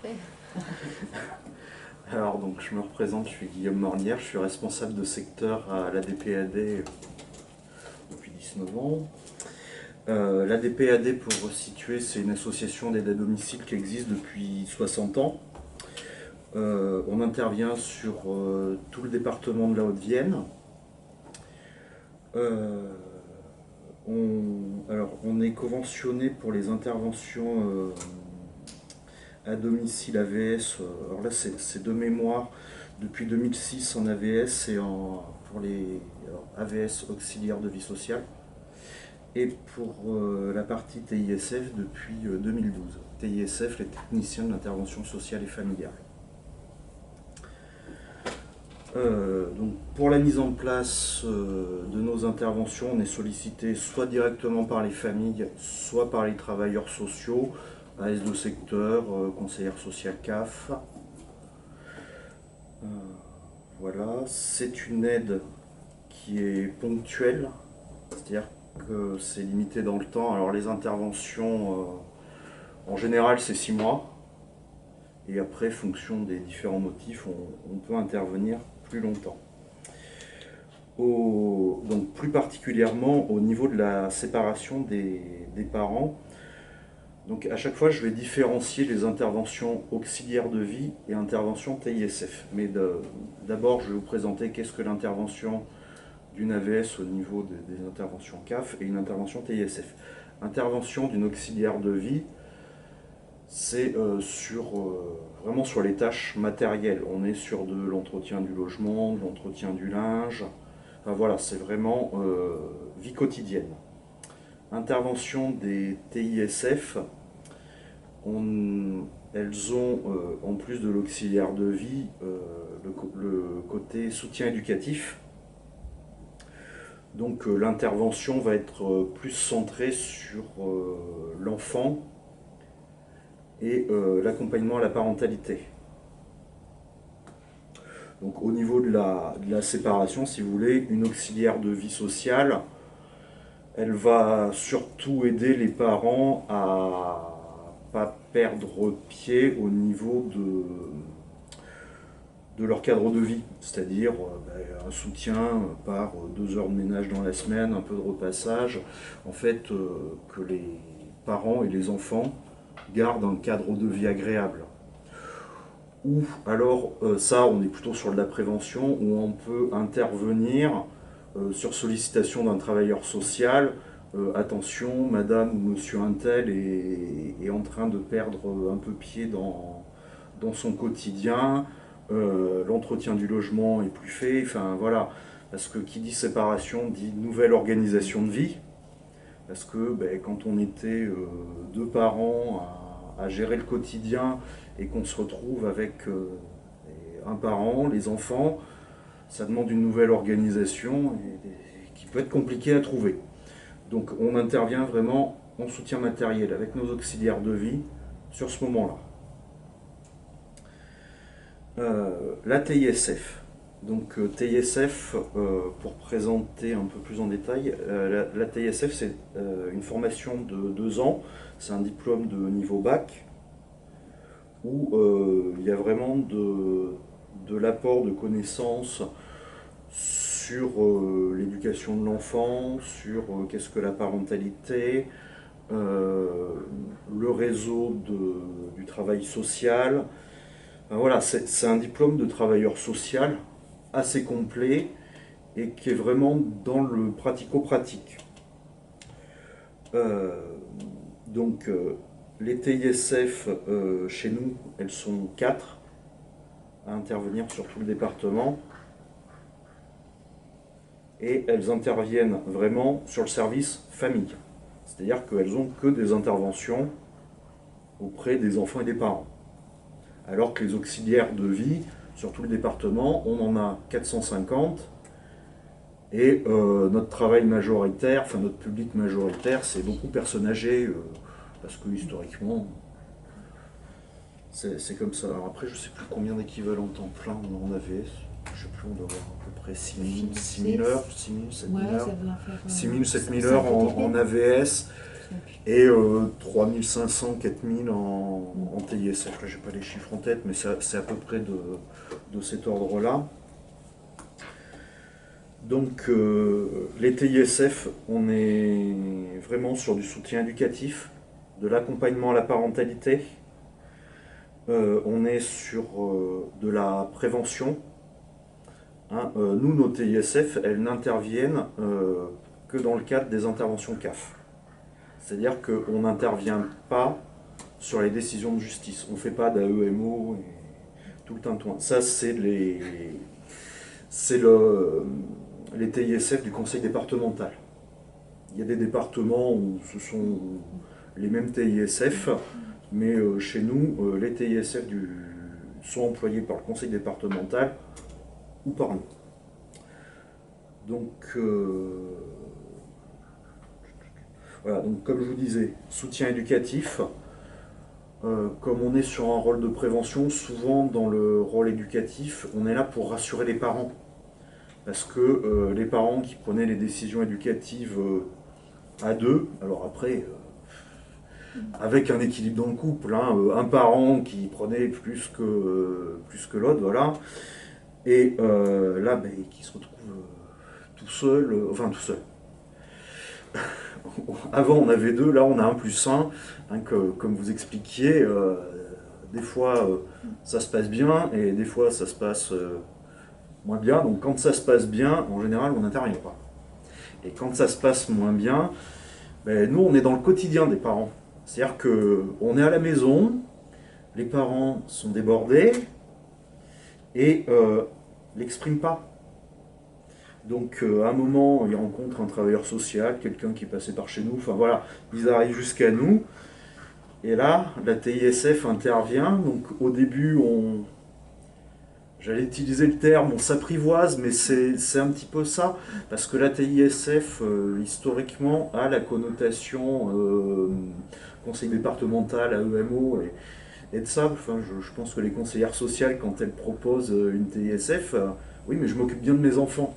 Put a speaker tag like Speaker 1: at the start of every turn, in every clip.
Speaker 1: parfait.
Speaker 2: Alors, donc, je me représente, je suis Guillaume Mornière, je suis responsable de secteur à l'ADPAD depuis 19 ans. L'ADPAD, pour situer, c'est une association d'aide à domicile qui existe depuis 60 ans. On intervient sur tout le département de la Haute-Vienne. On est conventionné pour les interventions à domicile AVS. Alors là, c'est de mémoire depuis 2006 en AVS et pour les AVS auxiliaires de vie sociale. Et pour la partie TISF depuis 2012. TISF, les techniciens de l'intervention sociale et familiale. Donc pour la mise en place de nos interventions, on est sollicité soit directement par les familles, soit par les travailleurs sociaux, AS de secteur, conseillère sociale CAF. Voilà, c'est une aide qui est ponctuelle, c'est-à-dire que c'est limité dans le temps. Alors les interventions, en général, c'est 6 mois. Et après, fonction des différents motifs, on peut intervenir plus longtemps. Donc plus particulièrement au niveau de la séparation des parents. Donc à chaque fois, je vais différencier les interventions auxiliaires de vie et interventions TISF. Mais d'abord, je vais vous présenter qu'est-ce que l'intervention d'une AVS au niveau des interventions CAF et une intervention TISF. Intervention d'une auxiliaire de vie, c'est vraiment sur les tâches matérielles. On est sur de l'entretien du logement, de l'entretien du linge. Enfin voilà, c'est vraiment vie quotidienne. Intervention des TISF, elles ont, en plus de l'auxiliaire de vie, le côté soutien éducatif. Donc l'intervention va être plus centrée sur l'enfant et l'accompagnement à la parentalité. Donc au niveau de la séparation, si vous voulez, une auxiliaire de vie sociale, elle va surtout aider les parents à pas perdre pied au niveau de leur cadre de vie, c'est-à-dire un soutien par 2 heures de ménage dans la semaine, un peu de repassage, en fait que les parents et les enfants gardent un cadre de vie agréable. Ou alors ça, on est plutôt sur de la prévention, où on peut intervenir sur sollicitation d'un travailleur social. Attention, madame ou monsieur untel est en train de perdre un peu pied dans son quotidien, l'entretien du logement est plus fait, enfin voilà, parce que qui dit séparation dit nouvelle organisation de vie, parce que quand on était 2 parents à gérer le quotidien et qu'on se retrouve avec un parent, les enfants, ça demande une nouvelle organisation qui peut être compliquée à trouver. Donc on intervient vraiment en soutien matériel avec nos auxiliaires de vie sur ce moment-là. La TISF. Donc TISF, pour présenter un peu plus en détail, la TISF c'est une formation de 2 ans, c'est un diplôme de niveau bac, où il y a vraiment de l'apport de connaissances sur l'éducation de l'enfant, sur qu'est-ce que la parentalité, le réseau du travail social. Enfin, voilà, c'est un diplôme de travailleur social assez complet et qui est vraiment dans le pratico-pratique. Donc les TISF chez nous, elles sont 4 à intervenir sur tout le département. Et elles interviennent vraiment sur le service famille. C'est-à-dire qu'elles n'ont que des interventions auprès des enfants et des parents. Alors que les auxiliaires de vie, sur tout le département, on en a 450. Et notre travail majoritaire, enfin notre public majoritaire, c'est beaucoup personnes âgées, parce que historiquement, c'est comme ça. Alors après, je ne sais plus combien d'équivalents temps plein on en avait. Je ne sais plus, on doit avoir à peu près 6 000 heures, 6 000, 7 000 heures. 6 000, 7 000 heures en AVS. et 3500, 4000 en TISF. Là, j'ai pas les chiffres en tête, mais c'est à peu près de cet ordre-là. Donc les TISF, on est vraiment sur du soutien éducatif, de l'accompagnement à la parentalité. On est sur de la prévention. Hein. Nous, nos TISF, elles n'interviennent que dans le cadre des interventions CAF. C'est-à-dire qu'on n'intervient pas sur les décisions de justice. On ne fait pas d'AEMO et tout le tintouin. Ça, c'est les TISF du conseil départemental. Il y a des départements où ce sont les mêmes TISF, mais chez nous, les TISF sont employés par le conseil départemental ou par nous. Donc, voilà, donc comme je vous disais, soutien éducatif. Comme on est sur un rôle de prévention, souvent dans le rôle éducatif, on est là pour rassurer les parents. Parce que les parents qui prenaient les décisions éducatives à deux, alors après, avec un équilibre dans le couple, hein, un parent qui prenait plus que l'autre, voilà, et là, ben, qui se retrouve tout seul, enfin tout seul. Avant on avait deux, là on a un plus un, hein, comme vous expliquiez, des fois ça se passe bien et des fois ça se passe moins bien. Donc quand ça se passe bien, en général on n'intervient pas. Et quand ça se passe moins bien, ben, nous on est dans le quotidien des parents. C'est-à-dire qu'on est à la maison, les parents sont débordés et l'expriment pas. Donc à un moment, ils rencontrent un travailleur social, quelqu'un qui est passé par chez nous, enfin voilà, ils arrivent jusqu'à nous. Et là, la TISF intervient. Donc au début, j'allais utiliser le terme, on s'apprivoise, mais c'est un petit peu ça, parce que la TISF, historiquement, a la connotation conseil départemental, AEMO, et de ça. Enfin, je pense que les conseillères sociales, quand elles proposent une TISF, oui, mais je m'occupe bien de mes enfants.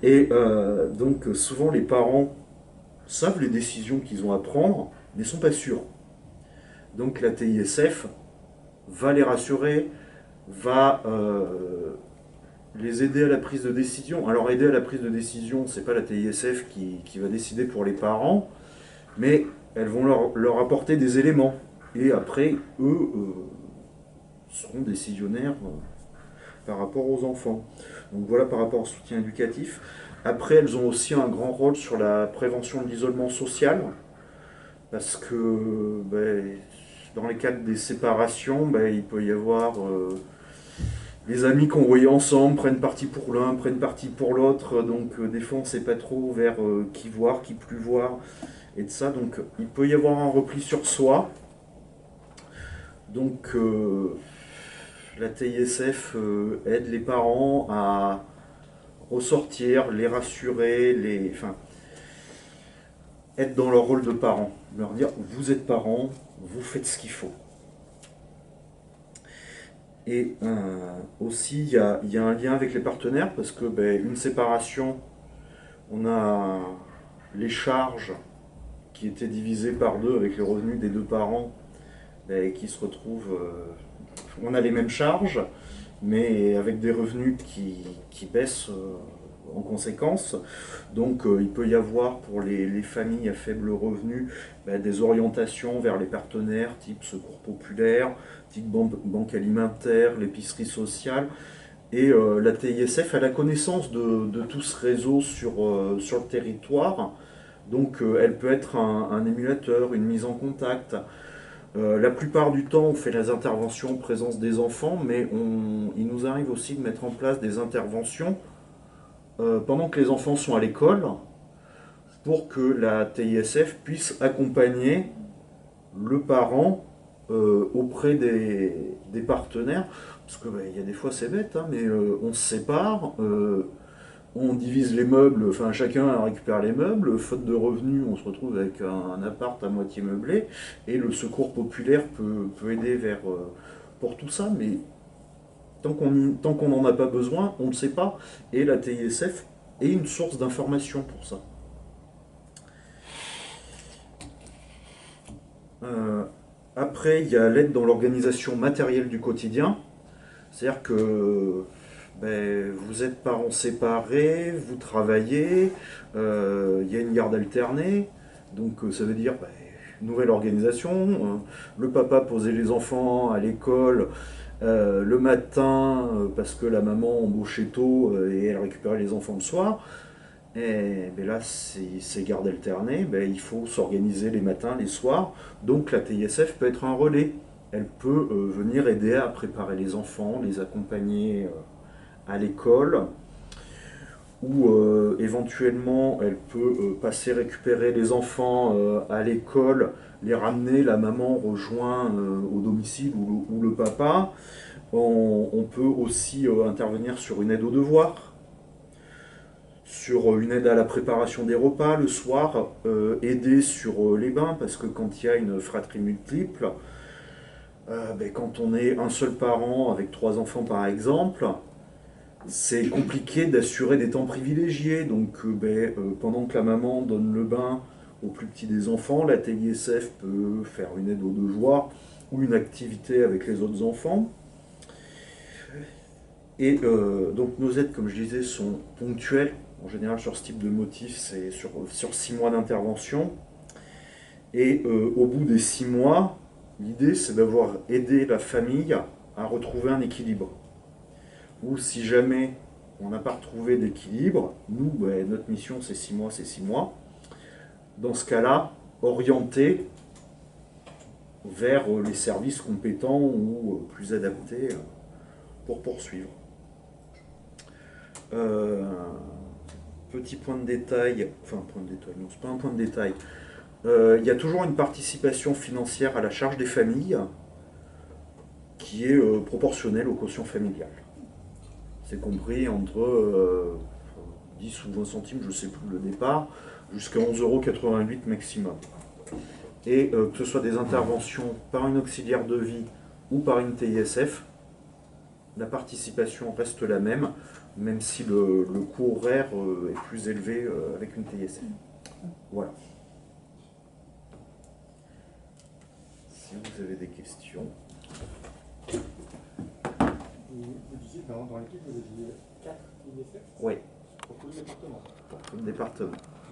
Speaker 2: Et donc souvent les parents savent les décisions qu'ils ont à prendre, mais ne sont pas sûrs. Donc la TISF va les rassurer, va les aider à la prise de décision. Alors aider à la prise de décision, c'est pas la TISF qui va décider pour les parents, mais elles vont leur apporter des éléments. Et après, eux seront décisionnaires par rapport aux enfants. Donc voilà par rapport au soutien éducatif. Après, elles ont aussi un grand rôle sur la prévention de l'isolement social, parce que ben, dans les cadres des séparations, ben, il peut y avoir les amis qu'on voyait ensemble prennent parti pour l'un, prennent parti pour l'autre, donc des fois on ne sait pas trop vers qui voir, qui plus voir, et de ça. Donc il peut y avoir un repli sur soi. Donc la TISF aide les parents à ressortir, les rassurer, enfin, être dans leur rôle de parent. Leur dire, vous êtes parents, vous faites ce qu'il faut. Et aussi, il y a un lien avec les partenaires, parce que ben, une séparation, on a les charges qui étaient divisées par deux avec les revenus des deux parents, ben, qui se retrouvent... on a les mêmes charges, mais avec des revenus qui baissent en conséquence. Donc il peut y avoir pour les familles à faible revenu ben, des orientations vers les partenaires type secours populaire, type banque alimentaire, l'épicerie sociale. Et la TISF a la connaissance de tout ce réseau sur le territoire. Donc elle peut être un émulateur, une mise en contact. La plupart du temps, on fait les interventions en présence des enfants, mais il nous arrive aussi de mettre en place des interventions pendant que les enfants sont à l'école, pour que la TISF puisse accompagner le parent auprès des partenaires. Parce que il y a des fois c'est bête, hein, mais on se sépare, on divise les meubles, enfin chacun récupère les meubles, faute de revenus, on se retrouve avec un appart à moitié meublé, et le secours populaire peut aider pour tout ça, mais tant qu'on n'en a pas besoin, on ne sait pas, et la TISF est une source d'information pour ça. Euh, Après, il y a l'aide dans l'organisation matérielle du quotidien. C'est-à-dire que vous êtes parents séparés, vous travaillez, il y a une garde alternée, donc ça veut dire nouvelle organisation. Le papa posait les enfants à l'école le matin parce que la maman embauchait tôt et elle récupérait les enfants le soir. Et là, c'est garde alternée, il faut s'organiser les matins, les soirs. Donc la TISF peut être un relais. Elle peut venir aider à préparer les enfants, les accompagner à l'école, ou éventuellement elle peut passer récupérer les enfants à l'école, les ramener, la maman rejoint au domicile ou le papa. On peut aussi intervenir sur une aide aux devoirs, sur une aide à la préparation des repas le soir, aider sur les bains, parce que quand il y a une fratrie multiple, quand on est un seul parent avec 3 enfants par exemple, c'est compliqué d'assurer des temps privilégiés. Donc pendant que la maman donne le bain au plus petit des enfants, la TISF peut faire une aide aux devoirs ou une activité avec les autres enfants. Et donc nos aides, comme je disais, sont ponctuelles. En général, sur ce type de motif, c'est sur 6 mois d'intervention. Et au bout des 6 mois, l'idée, c'est d'avoir aidé la famille à retrouver un équilibre. Ou si jamais on n'a pas retrouvé d'équilibre, nous, notre mission, c'est 6 mois, c'est 6 mois. Dans ce cas-là, orienter vers les services compétents ou plus adaptés pour poursuivre. Euh, Petit point de détail, enfin point de détail, non, c'est pas un point de détail. Il y a toujours une participation financière à la charge des familles qui est proportionnelle au quotient familial. C'est compris entre 10 ou 20 centimes, je ne sais plus le départ, jusqu'à 11,88 € maximum. Et que ce soit des interventions par une auxiliaire de vie ou par une TISF, la participation reste la même, même si le coût horaire est plus élevé avec une TISF. Voilà. Si vous avez des questions.
Speaker 1: Vous disiez dans l'équipe, vous aviez 4 ISF
Speaker 2: Oui.
Speaker 1: pour tout le département.
Speaker 2: Pour tout le département.